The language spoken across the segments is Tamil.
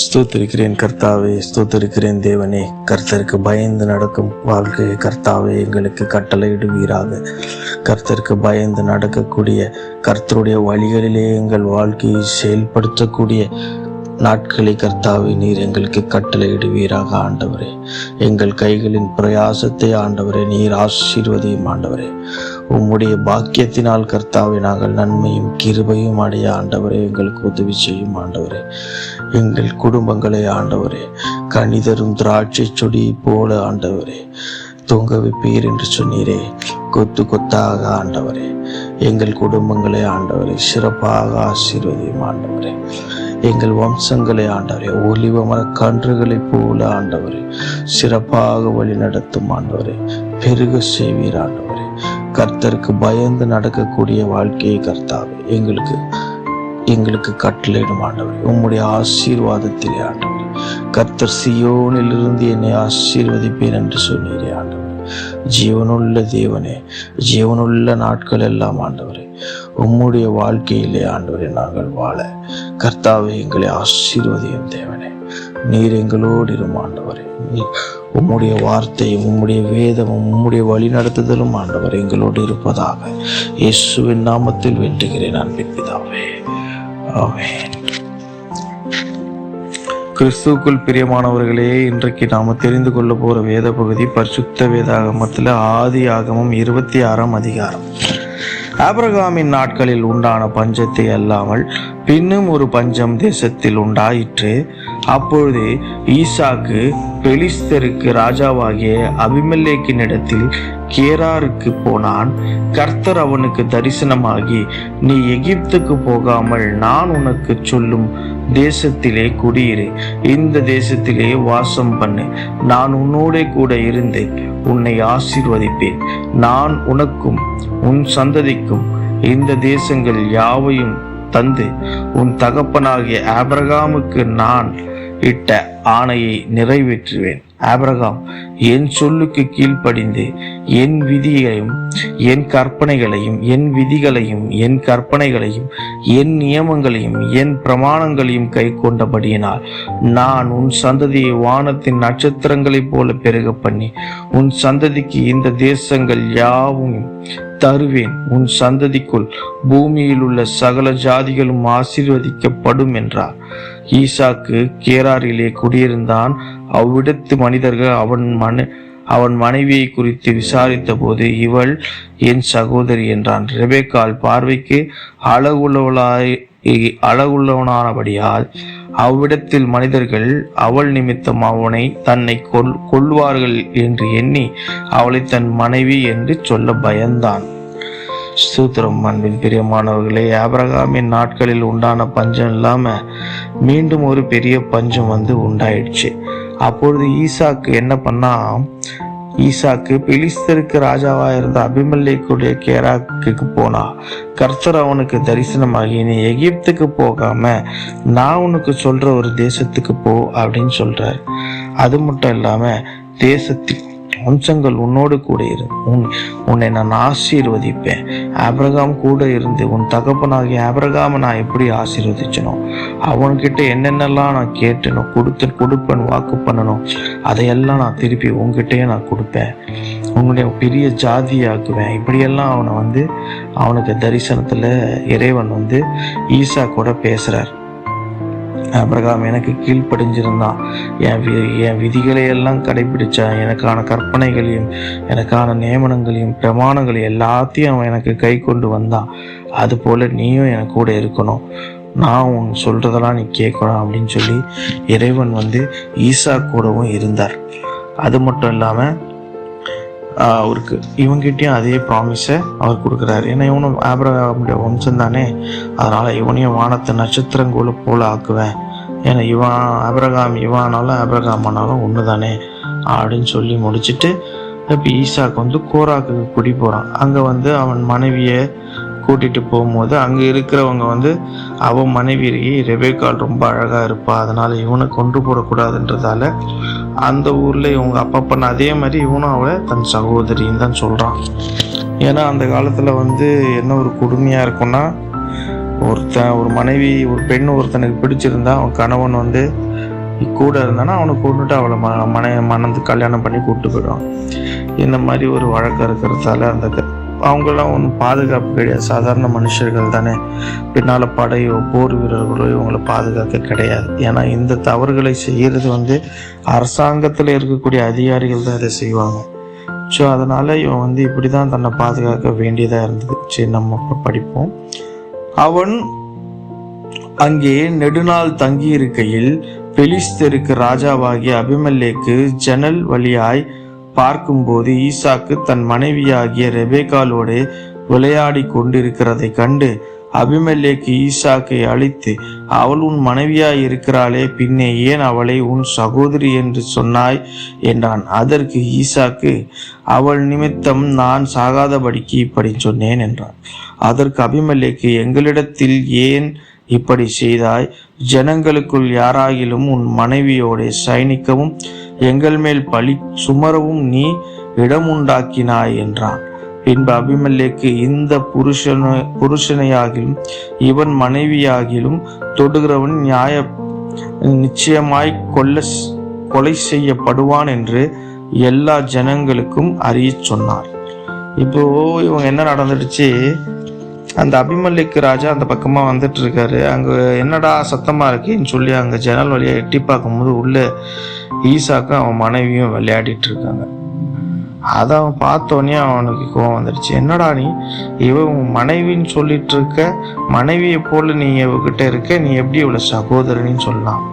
ஸ்தோத்திரிக்கிறேன் கர்த்தாவே, ஸ்தோத்திரிக்கிறேன் தேவனே. கர்த்தருக்கு பயந்து நடக்கும் வாழ்க்கையை கர்த்தாவே எங்களுக்கு கட்டளையிடுவீராக. கர்த்தருக்கு பயந்து நடக்கக்கூடிய, கர்த்தருடைய வழிகளிலே எங்கள் வாழ்க்கையை செயல்படுத்தக்கூடிய நாட்களை கர்த்தாவே நீர் எங்களுக்கு கட்டளையிடுவீராக. ஆண்டவரே, எங்கள் கைகளின் பிரயாசத்தை ஆண்டவரே நீர் ஆசீர்வதியும். ஆண்டவரே, உம்முடைய பாக்கியத்தினால் கர்த்தாவே நாங்கள் நன்மையும் கிருபையும் அடைய ஆண்டவரே எங்களுக்கு உதவி செய்யும். ஆண்டவரே, எங்கள் குடும்பங்களை ஆண்டவரே கனிதரும் திராட்சை செடி போல ஆண்டவரே தொங்க வைப்பீர் என்று சொன்னீரே. கொத்து கொத்தாக ஆண்டவரே எங்கள் குடும்பங்களை ஆண்டவரே சிறப்பாக ஆசீர்வதியும். ஆண்டவரே, எங்கள் வம்சங்களை ஆண்டவரே ஒலிவ மர கன்றுகளைப் போல ஆண்டவரே சிறப்பாக வழி நடத்தும். ஆண்டவரே, பெருக செய்வீர். ஆண்டவரே, கர்த்தருக்கு பயந்து நடக்கக்கூடிய வாழ்க்கையை கர்த்தாவே எங்களுக்கு கட்டளையிடும். ஆண்டவரே, உம்முடைய ஆசீர்வாதத்திலே ஆண்டவரே கர்த்தர் சீயோனில் இருந்து என்னை ஆசீர்வதிப்பேன் என்று சொன்னீரே. ஆண்டவரே, ஜீவனுள்ள தேவனே, ஜீவனுள்ள நாட்கள் எல்லாம் ஆண்டவரே உம்முடைய வாழ்க்கையிலே ஆண்டவரே நாங்கள் வாழ கர்த்தாவே எங்களை ஆசீர்வதியும். தேவனே, நீர் எங்களோடு இரும். ஆண்டவரே, உம்முடைய வார்த்தையும் உம்முடைய வேதமும் உம்முடைய வழி நடத்துதலும் ஆண்டவர் எங்களோடு இருப்பதாக இயேசுவின் நாமத்தில் வேண்டுகிறேன் அன்பின் பிதாவே, ஆமென். கிறிஸ்துவுக்குள் பிரியமானவர்களே, இன்றைக்கு நாம தெரிந்து கொள்ள போற வேத பகுதி பரிசுத்த வேதாகமத்தில் ஆதி ஆகமம் 26ஆம் அதிகாரம். ஆபிரகாமின் நாட்களில் உண்டான பஞ்சத்தை அல்லாமல் பின்னும் ஒரு பஞ்சம் தேசத்தில் உண்டாயிற்று. அப்பொழுது ஈசாக்கு பெலிஸ்தருக்கு ராஜாவாகிய அபிமெலேக்கினிடத்தில் கேராருக்கு போனான். கர்த்தர் அவனுக்கு தரிசனமாகி, நீ எகிப்துக்கு போகாமல் நான் உனக்கு சொல்லும் தேசத்திலே குடியிரு, இந்த தேசத்திலே வாசம் பண்ணு, நான் உன்னோடே கூட இருந்து உன்னை ஆசீர்வதிப்பேன். நான் உனக்கும் உன் சந்ததிக்கும் இந்த தேசங்கள் யாவையும் தந்து உன் தகப்பனாகிய ஆபிரகாமுக்கு நான் இட்ட ஆணையை நிறைவேற்றுவேன். ஆபிரகாம் என் சொல்லுக்கு கீழ்ப்படிந்து என் விதியையும் என் கற்பனைகளையும் என் விதிகளையும் என் கற்பனைகளையும் என் நியமங்களையும் என் பிரமாணங்களையும் கை கொண்டபடியினால் நான் உன் சந்ததியை வானத்தின் நட்சத்திரங்களைப் போல பெருக பண்ணி உன் சந்ததிக்கு இந்த தேசங்கள் யாவும் தருவேன். உன் சந்ததிக்குள் பூமியில் உள்ள சகல ஜாதிகளும் ஆசீர்வதிக்கப்படும் என்றார். ஈசாக்கு கேராரிலே குடியிருந்தான். அவ்விடத்து மனிதர்கள் அவன் மனைவியை குறித்து விசாரித்த போது, இவள் என் சகோதரி என்றான். ரெபெக்காள் பார்வைக்கு அழகுள்ளவனானபடியால் அவ்விடத்தில் மனிதர்கள் அவள் நிமித்தம் அவனை தன்னை கொள்வார்கள் என்று எண்ணி அவளை தன் மனைவி என்று சொல்ல பயந்தான். ஸ்தோத்திரம். அன்பின் பிரியமானவர்களே, ஆபிரகாமின் நாட்களில் உண்டான பஞ்சம் இல்லாம மீண்டும் ஒரு பெரிய பஞ்சம் உண்டாயிடுச்சு. அப்பொழுது ஈசாக்கு என்ன பண்ணா, ஈசாக்கு பெலிஸ்தருக்கு ராஜாவா இருந்த அபிமெலேக்குடைய கேராக்கு போனா. கர்த்தர் அவனுக்கு தரிசனமாகி, நீ எகிப்துக்கு போகாம நான் உனக்கு சொல்ற ஒரு தேசத்துக்கு போ அப்படின்னு சொல்றாரு. அது மட்டும் இல்லாம தேசத்தில் வம்சங்கள் உன்னோடு கூட இருந்து உன்னை நான் ஆசீர்வதிப்பேன். ஆபிரகாம் கூட இருந்து உன் தகப்பனாகிய ஆபிரகாமை நான் எப்படி ஆசீர்வதிச்சனோ, அவன்கிட்ட என்னென்னலாம் நான் கேட்டனும் கொடுப்பேன் வாக்கு பண்ணணும், அதையெல்லாம் நான் திருப்பி உங்ககிட்டயே நான் கொடுப்பேன். உன்னுடைய பெரிய ஜாதியாக்குவேன். இப்படியெல்லாம் அவனுக்கு தரிசனத்துல இறைவன் ஈசா கூட பேசுறார். ஆபிரகாம் எனக்கு கீழ்ப்படிஞ்சிருந்தான், என் விதிகளை எல்லாம் கடைபிடிச்சான், எனக்கான கற்பனைகளையும் எனக்கான நியமனங்களையும் பிரமாணங்களையும் எல்லாத்தையும் அவன் எனக்கு கை கொண்டு வந்தான். அது போல நீயும் எனக்கு கூட இருக்கணும், நான் உன் சொல்றதெல்லாம் நீ கேட்கணும் அப்படின்னு சொல்லி இறைவன் ஈசா கூடவும் இருந்தார். அது மட்டும் இல்லாம அவருக்கு இவங்கிட்டையும் அதே ப்ராமிஸை அவர் கொடுக்குறாரு. ஏன்னா இவனும் ஆபிரகாமுடைய வம்சம் தானே, அதனால இவனையும் வானத்தை நட்சத்திரங்கோல போல ஆக்குவேன். ஏன்னா இவானாலும் ஆபிரகாம் ஆனாலும் ஒன்று தானே அப்படின்னு சொல்லி முடிச்சுட்டு இப்போ ஈசாக்கு கோராக்கு குடி போகிறான். அங்கே அவன் மனைவியை கூட்டிட்டு போகும்போது அங்கே இருக்கிறவங்க அவன் மனைவி ரெபெக்காள் ரொம்ப அழகா இருப்பா, அதனால இவனை கொண்டு போடக்கூடாதுன்றதால அந்த ஊர்ல இவங்க அப்பா பண்ண அதே மாதிரி இவனும் அவளை தன் சகோதரின்னு தான் சொல்றான். ஏன்னா அந்த காலத்துல என்ன ஒரு கொடுமையா இருக்கும்னா, ஒரு மனைவி ஒரு பெண் ஒருத்தனுக்கு பிடிச்சிருந்தா அவன் கணவன் வந்து கூட இருந்தானா அவனை கொண்டுட்டு அவளை மணந்து கல்யாணம் பண்ணி கூப்பிட்டு போயிடுவான். இந்த மாதிரி ஒரு வழக்கம் இருக்கிறதால அவங்கெல்லாம் ஒன்றும் பாதுகாப்பு கிடையாது, சாதாரண மனுஷர்கள் தானே. பின்னால் படையோ போர் வீரர்களோ இவங்களை பாதுகாக்க கிடையாது. ஏன்னா இந்த தவறுகளை செய்கிறது வந்து அரசாங்கத்தில் இருக்கக்கூடிய அதிகாரிகள் தான் இதை செய்வாங்க. ஸோ அதனால் இவன் வந்து இப்படி தான் தன்னை பாதுகாக்க வேண்டியதாக இருந்தது. சரி, நம்ம படிப்போம். அவன் அங்கே நெடுநாள் தங்கி இருக்கையில் பெலிஸ்தருக்கு ராஜாவாகிய அபிமெலேக்கு ஜன்னல் வழியாய் பார்க்கும்போது ஈசாக்கு தன் மனைவியாகிய ரெபேக்காலோடு விளையாடி கொண்டிருக்கிறதை கண்டு அபிமெலேக்கு ஈசாக்கை அழைத்து, அவள் உன் மனைவியாய் இருக்கிறாளே, பின்னே ஏன் அவளை உன் சகோதரி என்று சொன்னாய் என்றான். அதற்கு ஈசாக்கு, அவள் நிமித்தம் நான் சாகாதபடிக்கு இப்படி சொன்னேன் என்றான். அதற்கு அபிமெலேக்கு, எங்களிடத்தில் ஏன் இப்படி செய்தாய்? ஜனங்களுக்குள் யாராகிலும் உன் மனைவியோட சயனிக்கவும் எங்கள் மேல் பழி சுமரவும் நீ இடமுண்டாக்கினாய் என்றான். பின்பு அபிமெலேக்கு, இந்த புருஷனையாகிலும் இவன் மனைவியாகிலும் தொடுகிறவன் நிச்சயமாய் கொலை செய்யப்படுவான் என்று எல்லா ஜனங்களுக்கும் அறிய சொன்னார். இப்போ இவங்க என்ன நடந்துடுச்சு, அந்த அபிமெலேக்கு ராஜா அந்த பக்கமா வந்துட்டு இருக்காரு. அங்க என்னடா சத்தமா இருக்குன்னு சொல்லி அங்க ஜன்னல் வழியா எட்டி பார்க்கும்போது உள்ள ஈசாக்கும் அவன் மனைவியும் விளையாடிட்டு இருக்காங்க. அதை அவன் பார்த்தோன்னே அவனுக்கு கோவம் வந்துடுச்சு. என்னடா நீ இவன் மனைவின்னு சொல்லிட்டு இருக்க, மனைவியை போல நீ இவகிட்ட இருக்க, நீ எப்படி இவ்வளோ சகோதரனின்னு சொல்லலாம்?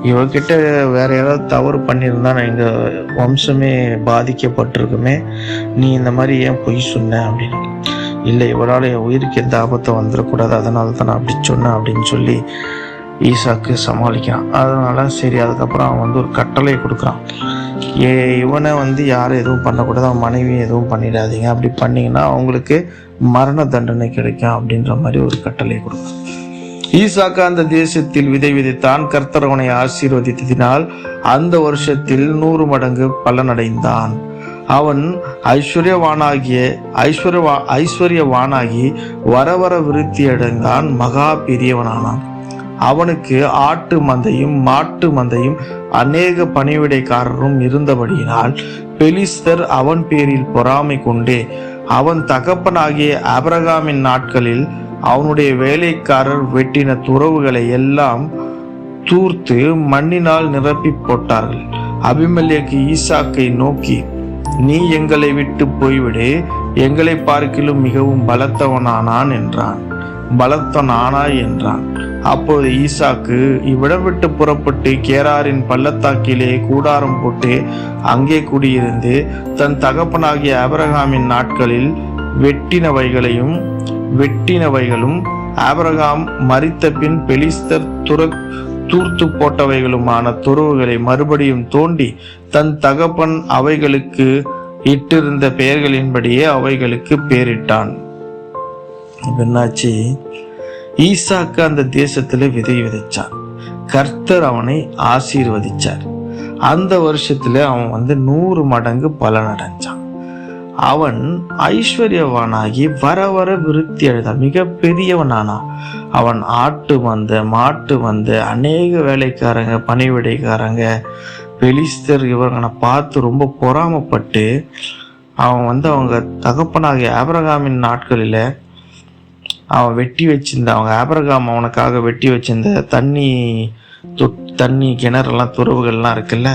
இவகிட்ட வேற ஏதாவது தவறு பண்ணியிருந்தா நான் எங்க வம்சமே பாதிக்கப்பட்டிருக்குமே, நீ இந்த மாதிரி ஏன் பொய் சொன்ன அப்படின்னு. இல்லை, இவரால் என் உயிருக்கு எந்த ஆபத்தை வந்துடக்கூடாது, அதனால தான் நான் அப்படி சொன்னேன் அப்படின்னு சொல்லி ஈசாக்கு சமாளிக்கிறான். அதனால சரி, அதுக்கப்புறம் அவன் வந்து ஒரு கட்டளை கொடுக்குறான். இவனை வந்து யாரும் எதுவும் பண்ணக்கூடாது, அவன் மனைவி எதுவும் பண்ணிடாதீங்க, அப்படி பண்ணிங்கன்னா அவங்களுக்கு மரண தண்டனை கிடைக்கும் அப்படின்ற மாதிரி ஒரு கட்டளை கொடுக்குறான். ஈசாக்கு அந்த தேசத்தில் விதை விதைத்தான். கர்த்தர் அவனை ஆசீர்வதித்ததினால் அந்த வருஷத்தில் 100 மடங்கு பலனடைந்தான். அவன் ஐஸ்வர்யவானாகி வர வர விருத்தி அடைந்தான், மகா பெரியவனானான். அவனுக்கு ஆட்டு மந்தையும் மாட்டு மந்தையும் அநேக பணிவிடைக்காரரும் இருந்தபடியினால் பெலிஸ்தர் அவன் பேரில் பொறாமை கொண்டே அவன் தகப்பனாகிய ஆபிரகாமின் நாட்களில் அவனுடைய வேலைக்காரர் வெட்டின துறவுகளை எல்லாம் தூர்த்து மண்ணினால் நிரப்பி போட்டார்கள். அபிமெலேக்கு ஈசாக்கை நோக்கி, நீ எங்களை விட்டு போய்விடு, எங்களை பார்க்கிலும் மிகவும் பலத்தவனானாய் என்றான். அப்போது ஈசாக்கு இவ்விடம் விட்டு புறப்பட்டு கேராரின் பள்ளத்தாக்கிலே கூடாரம் போட்டு அங்கே குடியிருந்து தன் தகப்பனாகிய ஆபிரகாமின் நாட்களில் வெட்டினவைகளும் ஆபிரகாம் மரித்த பின் பெலிஸ்தர் தூர்த்து போட்டவைகளுமான துறவுகளை மறுபடியும் தோண்டி தன் தகப்பன் அவைகளுக்கு இட்டிருந்த பெயர்களின்படியே அவைகளுக்கு பேரிட்டான். என்னாச்சு, ஈசாக்கு அந்த தேசத்துல விதை விதைச்சான். கர்த்தர் அவனை ஆசீர்வதிச்சார். அந்த வருஷத்துல அவன் வந்து 100 மடங்கு பலனடைஞ்சான். அவன் ஐஸ்வர்யவானாகி வர வர விருத்தி அடைந்தான், மிக பெரியவனானான். அவன் ஆட்டு மந்த மாட்டு மந்த அநேக வேலைக்காரங்க பணிவிடைக்காரங்க பெலிஸ்தர் இவங்களை பார்த்து ரொம்ப பொறாமப்பட்டு அவன் வந்து அவங்க தகப்பனாகிய ஆபிரகாமின் நாட்களில் அவன் வெட்டி வச்சிருந்த அவங்க ஆபிரகாம் அவனுக்காக வெட்டி வச்சிருந்த தண்ணி கிணறெல்லாம் துறவுகள்லாம் இருக்குல்ல,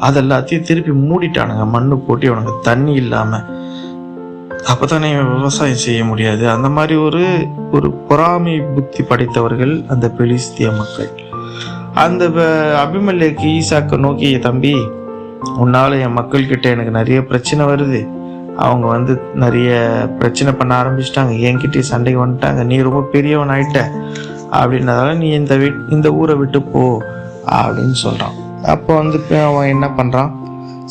அதெல்லாத்தையும் திருப்பி மூடிட்டானுங்க, மண்ணு போட்டு அவனுக்கு தண்ணி இல்லாம. அப்பதானே விவசாயம் செய்ய முடியாது. அந்த மாதிரி ஒரு பொறாமை புத்தி படைத்தவர்கள் அந்த பெலிஸ்திய மக்கள். அந்த அபிமெலேக்கு ஈசாக்கை நோக்கி, தம்பி, உன்னால என் மக்கள் கிட்ட எனக்கு நிறைய பிரச்சனை வருது, அவங்க வந்து நிறைய பிரச்சனை பண்ண ஆரம்பிச்சிட்டாங்க, என்கிட்ட சண்டைக்கு வந்துட்டாங்க, நீ ரொம்ப பெரியவன் ஆயிட்ட அப்படின்றதால நீ இந்த ஊரை விட்டு போ அப்படின்னு சொல்றான். அப்போ வந்து அவன் என்ன பண்றான்,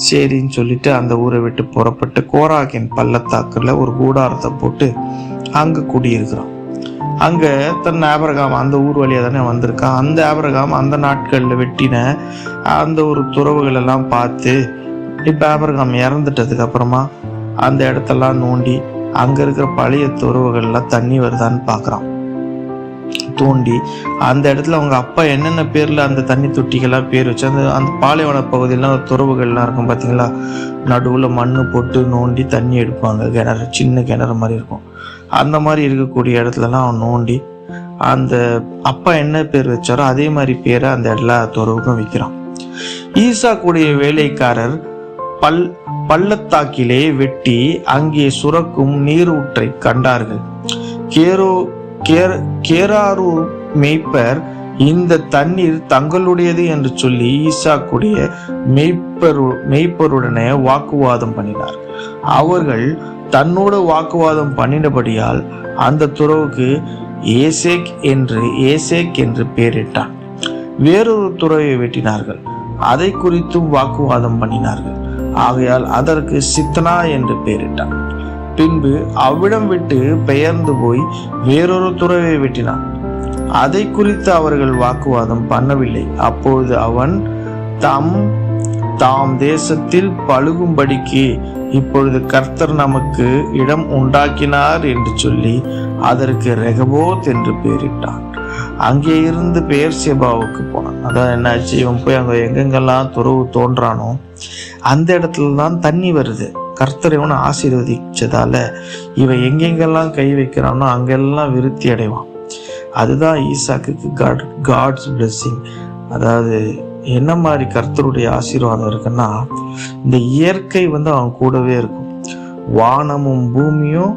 சரின்னு சொல்லிட்டு அந்த ஊரை விட்டு புறப்பட்டு கோராகின் பள்ளத்தாக்குல ஒரு கூடாரத்தை போட்டு அங்க குடியிருக்கிறான். அங்க தன் ஆபிரகாம் அந்த ஊர் வழியா தானே வந்திருக்கான். அந்த ஆபிரகாம் அந்த நாட்கள்ல வெட்டின அந்த ஒரு துறவுகள் எல்லாம் பார்த்து, இப்ப ஆபிரகாம் இறந்துட்டதுக்கு அப்புறமா அந்த இடத்தெல்லாம் நோண்டி அங்க இருக்கிற பழைய துறவுகள்லாம் தண்ணி வருதான்னு பாக்குறான். தோண்டி அந்த இடத்துல அவங்க அப்பா என்னென்ன பேர்ல அந்த தண்ணி தொட்டிகள்லாம் பேர் வச்சு அந்த அந்த பாலைவன பகுதியெல்லாம் துறவுகள்லாம் இருக்கும் பார்த்தீங்களா, நடுவில் மண் போட்டு நோண்டி தண்ணி எடுப்பாங்க. கிணறு, சின்ன கிணறு மாதிரி இருக்கும். அந்த மாதிரி இருக்கக்கூடிய இடத்துலலாம் அவன் நோண்டி அந்த அப்பா என்ன பேர் வச்சாரோ அதே மாதிரி பேரை அந்த எல்லா துறவுக்கும் வைக்கிறான். ஈசாக்குடைய வேலைக்காரர் பள்ளத்தாக்கிலே வெட்டி அங்கே சுரக்கும் நீரூற்றை கண்டார்கள். கேராரு மேய்ப்பர் இந்த தண்ணீர் தங்களுடையது என்று சொல்லி ஈசாக்குடைய மேய்ப்பருடனே வாக்குவாதம் பண்ணினார். அவர்கள் தன்னோடு வாக்குவாதம் பண்ணினபடியால் அந்த துறவுக்கு ஏசேக் என்று பெயரிட்டான். வேறொரு துறவை வெட்டினார்கள், அதை குறித்தும் வாக்குவாதம் பண்ணினார்கள். ஆகையால் அதற்கு சித்தனா என்று பெயரிட்டான். பின்பு அவ்விடம் விட்டு பெயர்ந்து போய் வேறொரு துறவை வெட்டினான். அதை குறித்து அவர்கள் வாக்குவாதம் பண்ணவில்லை. அப்பொழுது அவன் தாம் தேசத்தில் பழுகும்படிக்கு இப்பொழுது கர்த்தர் நமக்கு இடம் உண்டாக்கினார் என்று சொல்லி அதற்கு ரெகபோத் என்று பெயரிட்டான். அங்கே இருந்து பெயர்சேபாவுக்கு போனான். அதான் என்னாச்சு, இவன் போய் அங்க எங்கெங்கெல்லாம் துறவு தோன்றானோ அந்த இடத்துல தான் தண்ணி வருது. கர்த்தர் இவனை ஆசீர்வதிச்சதால இவன் எங்கெங்கெல்லாம் கை வைக்கிறானோ அங்கெல்லாம் விருத்தி அடைவான். அதுதான் ஈசாக்குக்கு காட்ஸ் பிளெஸிங். அதாவது என்ன மாதிரி கர்த்தருடைய ஆசீர்வாதம் இருக்குன்னா, இந்த இயற்கை அவன் கூடவே இருக்கும். வானமும் பூமியும்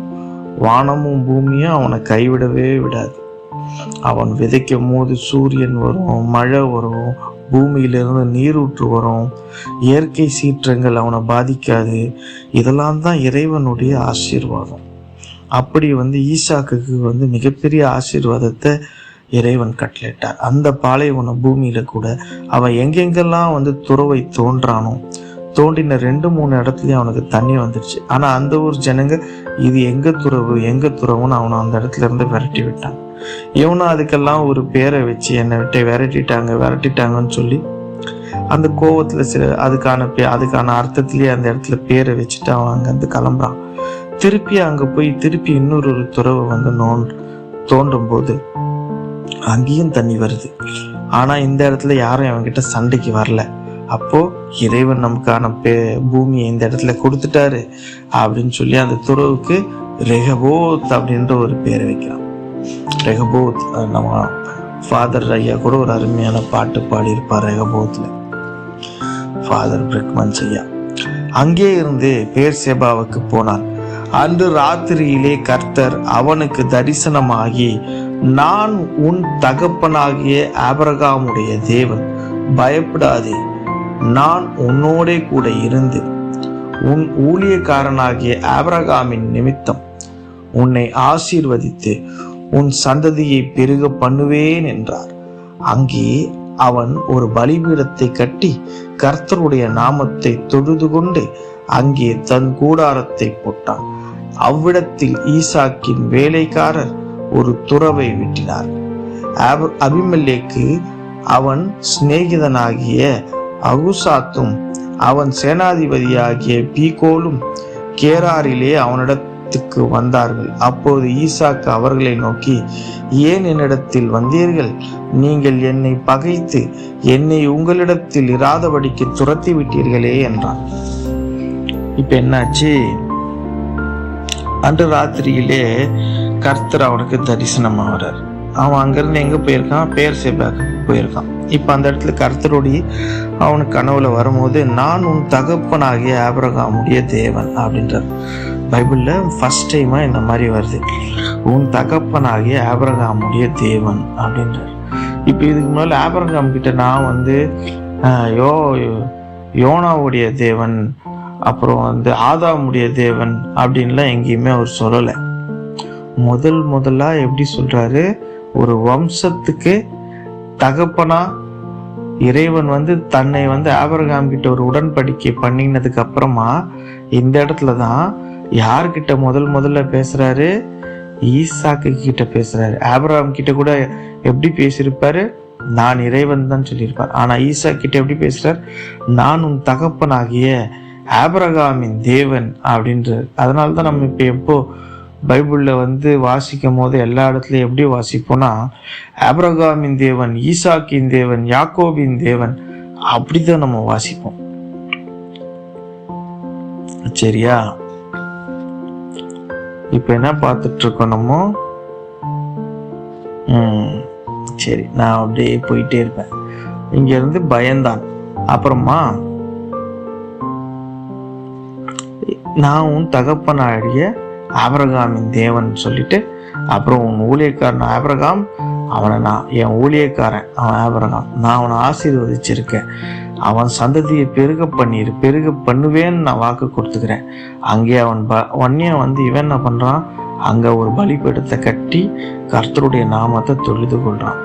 அவனை கைவிடவே விடாது. அவன் விதைக்கும் போது சூரியன் வரும், மழை வரும், பூமியிலிருந்து நீரூற்று வரும், இயற்கை சீற்றங்கள் அவனை பாதிக்காது. இதெல்லாம் தான் இறைவனுடைய ஆசீர்வாதம். அப்படி ஈசாக்குக்கு மிகப்பெரிய ஆசீர்வாதத்தை இறைவன் கட்டளையிட்டார். அந்த பாலைவன பூமியில கூட அவன் எங்கெங்கெல்லாம் துறவை தோன்றானோ தோண்டின 2-3 இடத்துலயும் அவனுக்கு தண்ணி வந்துடுச்சு. ஆனா அந்த ஊர் ஜனங்க இது எங்க துறவுன்னு அவனை அந்த இடத்துல இருந்து விரட்டி விட்டான். இவனும் அதுக்கெல்லாம் ஒரு பேரை வச்சு என்னை விட்டு விரட்டிட்டாங்கன்னு சொல்லி அந்த கோவத்துல அதுக்கான அர்த்தத்திலேயே அந்த இடத்துல பேரை வச்சுட்டு அவன் அங்கிருந்து கிளம்புறான். அங்க போய் இன்னொரு துறவை தோண்டும் போது அங்கேயும் தண்ணி வருது. ஆனா இந்த இடத்துல யாரும் அவன்கிட்ட சண்டைக்கு வரல. அப்போ இறைவன் நமக்கான பூமியை இந்த இடத்துல கொடுத்துட்டாரு அப்படின்னு சொல்லி அந்த துறவுக்கு ரெகபோத் அப்படின்ற ஒரு பேரை வைக்கிறான். ரெகபோத், நம்ம ஃபாதர் ஐயா கூட ஒரு அருமையான பாட்டு பாடியிருப்பார் ரெகபோத்ல, ஃபாதர் பிரிக்மன்ஸ் ஐயா. அங்கே இருந்து பெயர்சேபாவுக்கு போனான். அன்று ராத்திரியிலே கர்த்தர் அவனுக்கு தரிசனமாகி, நான் உன் தகப்பனாகிய ஆபிரகாமுடைய தேவன், பயப்படாதே, நான் உன்னோடே கூட இருந்து உன் ஊழியக்காரனாகிய ஆபிரகாமின் நிமித்தம் உன்னை ஆசீர்வதித்து உன் சந்ததியை பெருக பண்ணுவேன் என்றார். அங்கே அவன் ஒரு பலிபீடத்தை கட்டி கர்த்தருடைய நாமத்தை தொழுது கொண்டு அங்கே தன் கூடாரத்தை போட்டான். அவ்விடத்தில் ஈசாக்கின் வேலைக்காரர் ஒரு துறவை வெட்டினார். அபிமெலேக்கு அவன் சிநேகிதனாகிய அகுசாத்தும் அவன் சேனாதிபதியாகிய பீகோலும் கேராரிலே அவனிடத்துக்கு வந்தார்கள். அப்போது ஈசாக்கு அவர்களை நோக்கி, ஏன் என்னிடத்தில் வந்தீர்கள்? நீங்கள் என்னை பகைத்து என்னை உங்களிடத்தில் இராதபடிக்கு துரத்தி விட்டீர்களே என்றான். இப்ப என்னாச்சு, அன்று ராத்திரியிலே கர்த்தர் அவனுக்கு தரிசனம் ஆகிறார். அவன் அங்கிருந்து எங்க போயிருக்கான்? பெயர்சேபாக்கு போயிருக்கான். இப்ப அந்த இடத்துல கர்த்தருடைய அவனுக்கு கனவுல வரும்போது, நான் உன் தகப்பனாகிய ஆபிரகாமுடைய தேவன் அப்படின்றார். பைபிள்ல ஃபர்ஸ்ட் டைமா இந்த மாதிரி வருது, உன் தகப்பனாகிய ஆபிரகாமுடைய தேவன் அப்படின்றார். இப்ப இதுக்கு முன்னால ஆபிரகாம் கிட்ட நான் யோனாவுடைய தேவன், அப்புறம் ஆதாமுடைய தேவன் அப்படின்லாம் எங்கேயுமே அவர் சொல்லலை. முதலா எப்படி சொல்றாரு, ஒரு வம்சத்துக்கு தகப்பனா இறைவன் தன்னை ஆபிரகாம் கிட்ட ஒரு உடன்படிக்கை பண்ணினதுக்கு அப்புறமா இந்த இடத்துலதான் யார்கிட்ட முதல்ல பேசுறாரு? ஈசாக்கு கிட்ட பேசுறாரு. ஆபிரகாம் கிட்ட கூட எப்படி பேசியிருப்பாரு? நான் இறைவன் தான் சொல்லியிருப்பார். ஆனா ஈசா கிட்ட எப்படி பேசுறார்? நான் உன் தகப்பனாகிய ஆபிரகாமின் தேவன் அப்படின்றார். அதனாலதான் நம்ம இப்ப எப்போ பைபிளில் வாசிக்கும் போது எல்லா இடத்துலையும் எப்படி வாசிப்போம்னா, ஆபிரகாமின் தேவன், ஈசாக்கின் தேவன், யாக்கோபின் தேவன், அப்படிதான் நம்ம வாசிப்போம். சரியா? இப்ப என்ன பார்த்துட்டு இருக்கோம் நம்ம? சரி, நான் அப்படியே போயிட்டே இருப்பேன். இங்க இருந்து பயந்தான். அப்புறமா, நான் உன் தகப்பனாகிய ஆபிரகாமின் தேவன் சொல்லிட்டு, அப்புறம் உன் ஊழியக்காரன் ஆபிரகாம், அவனை நான் என் ஊழியக்காரன், அவன் ஆபிரகாம், நான் அவனை ஆசீர்வதிச்சிருக்கேன், அவன் சந்ததியை பெருக பண்ணுவேன்னு நான் வாக்கு கொடுத்துக்கிறேன். அங்கே அவன் இவன் என்ன பண்றான், அங்க ஒரு பலிபீடத்தை கட்டி கர்த்தருடைய நாமத்தை தொழுது கொள்றான்.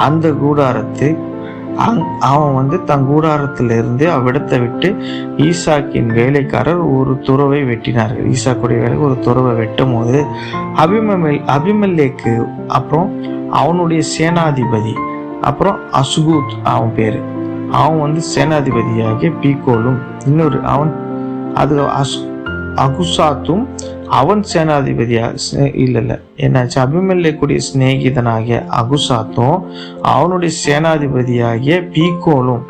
அந்த கூடாரத்தை அவன் தன் கூடாரத்துல இருந்து அவ்விடத்தை விட்டு ஈசாக்கின் வேலைக்காரர் ஒரு துறவை வெட்டினார்கள். ஈசாக்குடைய வேலைக்கு ஒரு துறவை வெட்டும் போது அபிமெலேக்கு, அப்புறம் அவனுடைய சேனாதிபதி, அப்புறம் அசுகூத் அவன் பேரு, அவன் சேனாதிபதியாகிய பீகோலும், இன்னொரு அவன் அகுசாத்தும் அவன் சேனாதிபதியா என்னாச்சு, அபிமெலேக்குடைய சிநேகிதனாகிய அகுசாத்தும் அவனுடைய சேனாதிபதியாகிய பீகோலும்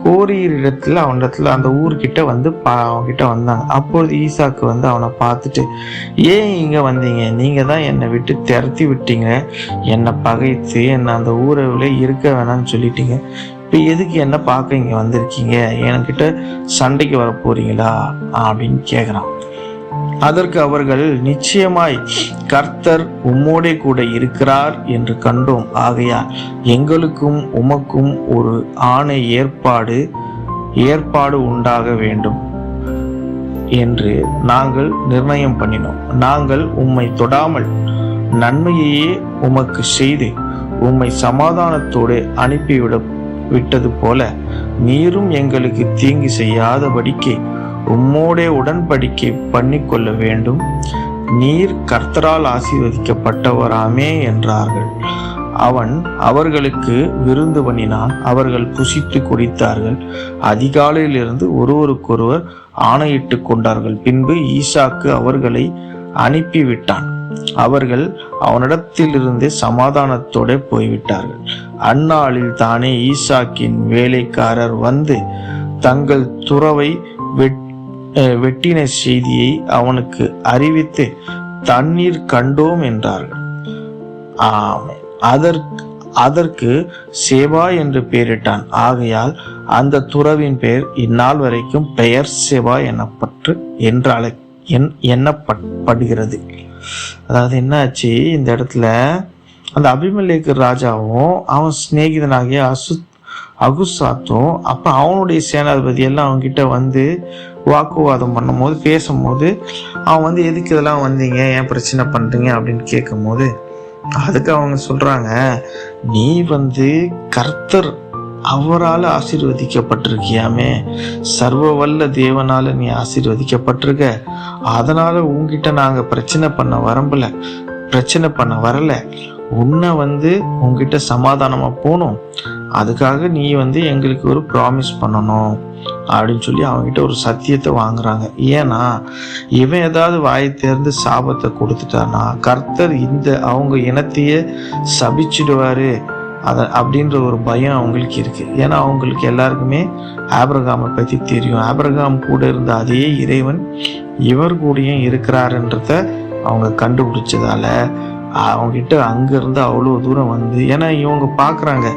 கோரியிடத்துல அவனிடத்துல அந்த ஊர்கிட்ட அவன்கிட்ட வந்தாங்க. அப்பொழுது ஈசாக்கு அவனை பார்த்துட்டு, ஏன் இங்க வந்தீங்க? நீங்க தான் என்னை விட்டு திரட்டி விட்டீங்க, என்னை பகைத்து என்னை அந்த ஊரை இருக்க வேணாம்னு சொல்லிட்டீங்க. இப்ப எதுக்கு என்ன பார்க்க இங்க வந்திருக்கீங்க? என்கிட்ட சண்டைக்கு வர போறீங்களா அப்படின்னு கேக்குறான். அதற்கு அவர்கள், நிச்சயமாய் கர்த்தர் உம்மோடே கூட இருக்கிறார் என்று கண்டோம், ஆகையால் எங்களுக்கும் உமக்கும் ஒரு ஆணை ஏற்பாடு உண்டாக வேண்டும் என்று நாங்கள் நிர்ணயம் பண்ணினோம். நாங்கள் உம்மை தொடாமல் நன்மையையே உமக்கு செய்து உம்மை சமாதானத்தோடு விட்டது போல நீரும் எங்களுக்கு தீங்கு செய்யாதபடிக்கு உம்மோடே உடன்படிக்கை பண்ணிக்கொள்ள வேண்டும். நீர் கர்த்தரால் ஆசீர்வதிக்கப்பட்டவராமே என்றார்கள். அவன் அவர்களுக்கு விருந்து பண்ணினான். அவர்கள் புசித்து குடித்தார்கள். அதிகாலையிலிருந்து ஒருவருக்கொருவர் ஆணையிட்டு கொண்டார்கள். பின்பு ஈசாக்கு அவர்களை அனுப்பிவிட்டான். அவர்கள் அவனிடத்திலிருந்து சமாதானத்தோடு போய்விட்டார்கள். அந்நாளில் தானே ஈசாக்கின் வேலைக்காரர் தங்கள் துறவை வெட்டின செய்தியை அவனுக்கு அறிவித்து தண்ணீர் கண்டோம் என்றார்கள். அதற்கு சேபா என்று பெயரிட்டான். ஆகையால் அந்த துறவின் பெயர் இந்நாள் வரைக்கும் பெயர் சேபா எண்ணப்படுகிறது. அதாவது என்னாச்சு, இந்த இடத்துல அந்த அபிமெலேக்கு ராஜாவும் அவன் சிநேகிதனாகிய அகுசாத்தும் அப்ப அவனுடைய சேனாதிபதி எல்லாம் அவன்கிட்ட வாக்குவாதம் பண்ணும் போது, பேசும்போது அவன் எதுக்கு இதெல்லாம் வந்தீங்க, ஏன் பிரச்சனை பண்றீங்க அப்படின்னு கேட்கும் போது, அதுக்கு அவங்க சொல்றாங்க, நீ கர்த்தர் அவரால் ஆசீர்வதிக்கப்பட்டிருக்கியாமே, சர்வ வல்ல தேவனால நீ ஆசீர்வதிக்கப்பட்டிருக்க, அதனால உங்ககிட்ட நாங்க பிரச்சனை பண்ண வரல, உன்னை உங்ககிட்ட சமாதானமா போகணும், அதுக்காக நீ எங்களுக்கு ஒரு ப்ராமிஸ் பண்ணணும் அப்படின்னு சொல்லி அவங்ககிட்ட ஒரு சத்தியத்தை வாங்குறாங்க. ஏன்னா இவன் ஏதாவது வாயை தேர்ந்து சாபத்தை கொடுத்துட்டானா கர்த்தர் அவங்க இனத்தையே சபிச்சிடுவாரு அப்படின்ற ஒரு பயம் அவங்களுக்கு இருக்கு. ஏன்னா அவங்களுக்கு எல்லாருக்குமே ஆபிரகாமை பத்தி தெரியும். ஆபிரகாம் கூட இருந்த அதே இறைவன் இவர் கூடயும் இருக்கிறாருன்றத அவங்க கண்டுபிடிச்சதால அவங்ககிட்ட அங்கிருந்து அவ்வளோ தூரம் ஏன்னா இவங்க பாக்குறாங்க,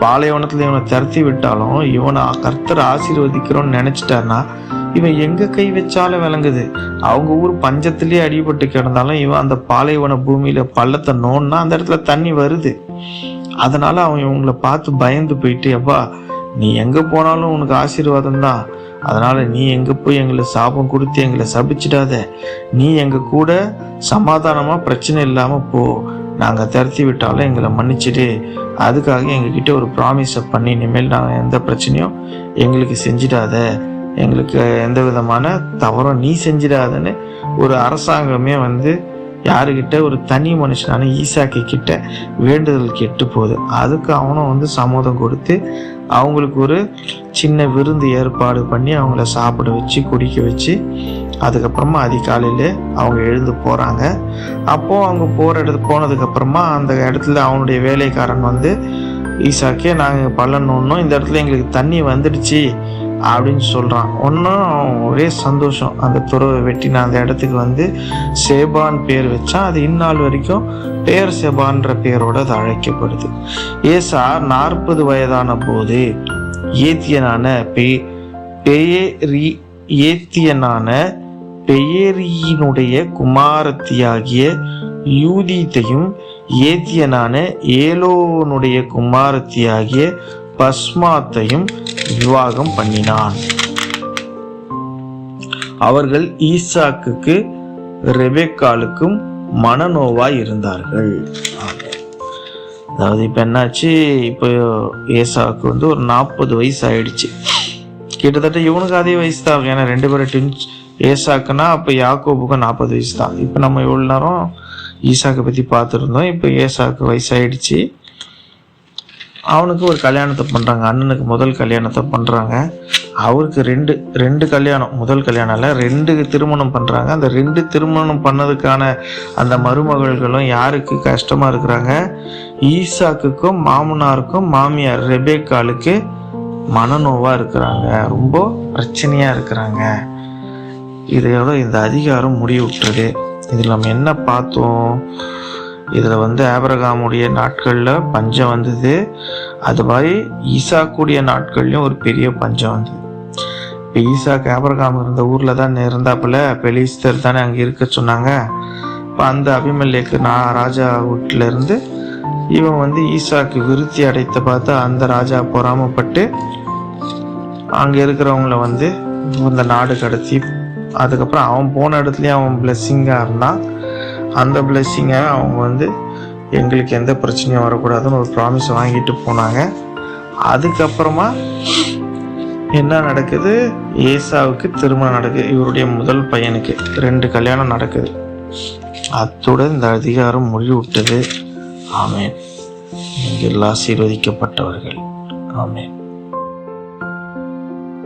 பாலைவனத்துல இவனை திரட்டி விட்டாலும் இவனை கர்த்தர் ஆசீர்வதிக்கிறோன்னு நினைச்சிட்டாருன்னா இவன் எங்க கை வச்சாலும் விளங்குது. அவங்க ஊர் பஞ்சத்திலேயே அடிபட்டு கிடந்தாலும் இவன் அந்த பாலைவன பூமியில பள்ளத்தை நோன்னா அந்த இடத்துல தண்ணி வருது. அதனால அவன் இவங்களை பார்த்து பயந்து போயிட்டு, அப்பா நீ எங்க போனாலும் உனக்கு ஆசீர்வாதம் தான், அதனால நீ எங்க போய் எங்களை சாபம் கொடுத்து எங்களை சபிச்சிடாத, நீ எங்க கூட சமாதானமா பிரச்சனை இல்லாம போ, நாங்க திரட்டி விட்டாலும் எங்களை மன்னிச்சுட்டு அதுக்காக எங்ககிட்ட ஒரு ப்ராமிஸை பண்ணி இனிமேல் நாங்கள் எந்த பிரச்சனையும் எங்களுக்கு செஞ்சிடாத, எங்களுக்கு எந்த விதமான தவறும் நீ செஞ்சிடாதன்னு ஒரு அரசாங்கமே யாருக்கிட்ட ஒரு தனி மனுஷனான ஈசாக்கு கிட்ட வேண்டுதல் கேட்டு போகுது. அதுக்கு அவனும் சம்மதம் கொடுத்து அவங்களுக்கு ஒரு சின்ன விருந்து ஏற்பாடு பண்ணி அவங்கள சாப்பிட வச்சு குடிக்க வச்சு அதுக்கப்புறமா அதிகாலையிலே அவங்க எழுந்து போகிறாங்க. அப்போது அவங்க போனதுக்கப்புறமா அந்த இடத்துல அவனுடைய வேலைக்காரன் வந்து, ஈசாக்கே நாங்கள் பலன் ஒன்றும் இந்த இடத்துல எங்களுக்கு தண்ணி வந்துடுச்சு அப்படின்னு சொல்கிறான். ஒன்றும் ஒரே சந்தோஷம். அந்த துறவை வெட்டி நான் அந்த இடத்துக்கு வந்து சேபான் பேர் வச்சான். அது இந்நாள் வரைக்கும் பேர் சேபான்ற பேரோடு அது அழைக்கப்படுது. ஏசா 40 வயதான போது ஏத்தியனான பெயரியினுடைய குமாரத்தியாகிய யூதித்தையும் ஏத்தியனான ஏலோனுடைய குமாரத்தியாகிய பஸ்மாத்தையும் விவாகம் பண்ணினான். அவர்கள் ஈசாக்குக்கு ரெபெக்காளுக்கும் மனநோவாய் இருந்தார்கள். அதாவது இப்போ என்னாச்சு, இப்போ ஏசாவுக்கு வந்து ஒரு 40 வயசு ஆயிடுச்சு. கிட்டத்தட்ட இவனுக்கு அதே வயசு தான். ஏன்னா 2 பேரும் ட்வின்ஸ். ஏசாக்குனா அப்போ யாக்கோபுக்கும் 40 வயசு தான். இப்போ நம்ம இவ்வளோ நேரம் ஈசாக்கை பற்றி பார்த்துருந்தோம். இப்போ ஏசாவுக்கு வயசாயிடுச்சு. அவனுக்கு ஒரு கல்யாணத்தை பண்ணுறாங்க. அண்ணனுக்கு முதல் கல்யாணத்தை பண்ணுறாங்க. அவருக்கு ரெண்டு கல்யாணம், முதல் கல்யாணம் இல்லை, 2 திருமணம் பண்ணுறாங்க. அந்த 2 திருமணம் பண்ணதுக்கான அந்த மருமகள்களும் யாருக்கு கஷ்டமாக இருக்கிறாங்க? ஈசாக்குக்கும் மாமனாருக்கும் மாமியார் ரெபெக்காளுக்கு மனநோவாக இருக்கிறாங்க. ரொம்ப பிரச்சனையாக இருக்கிறாங்க. இதோட இந்த அதிகாரம் முடிவுற்றது. இதில் நம்ம என்ன பார்த்தோம்? இதில் வந்து ஆபிரகாமுடைய நாட்களில் பஞ்சம் வந்தது. அது மாதிரி ஈசாக்குடைய நாட்கள்லையும் ஒரு பெரிய பஞ்சம் வந்தது. இப்போ ஈசாக்கு ஆபிரகாம் இருந்த ஊரில் தான் இருந்தாப்புல. பெலிஸ்தர் தானே அங்கே இருக்க சொன்னாங்க. இப்போ அந்த அபிமெலேக்கு ராஜா வீட்டிலேருந்து இவன் வந்து ஈசாக்கு விருத்தி அடைத்த பார்த்து அந்த ராஜா பொறாமப்பட்டு அங்கே இருக்கிறவங்கள வந்து இந்த நாடு கடத்தி, அதுக்கப்புறம் அவன் போன இடத்துலையும் அவன் பிளெஸ்ஸிங்காக இருந்தான். அந்த பிளெஸ்ஸிங்கை அவங்க வந்து எங்களுக்கு எந்த பிரச்சனையும் வரக்கூடாதுன்னு ஒரு ப்ராமிஸ் வாங்கிட்டு போனாங்க. அதுக்கப்புறமா என்ன நடக்குது? ஏசாவுக்கு திருமணம் நடக்குது. இவருடைய முதல் பையனுக்கு 2 கல்யாணம் நடக்குது. அத்துடன் இந்த அதிகாரம் முடிவுட்டது. ஆமேன். நீங்கள் ஆசீர்வதிக்கப்பட்டவர்கள். ஆமேன்.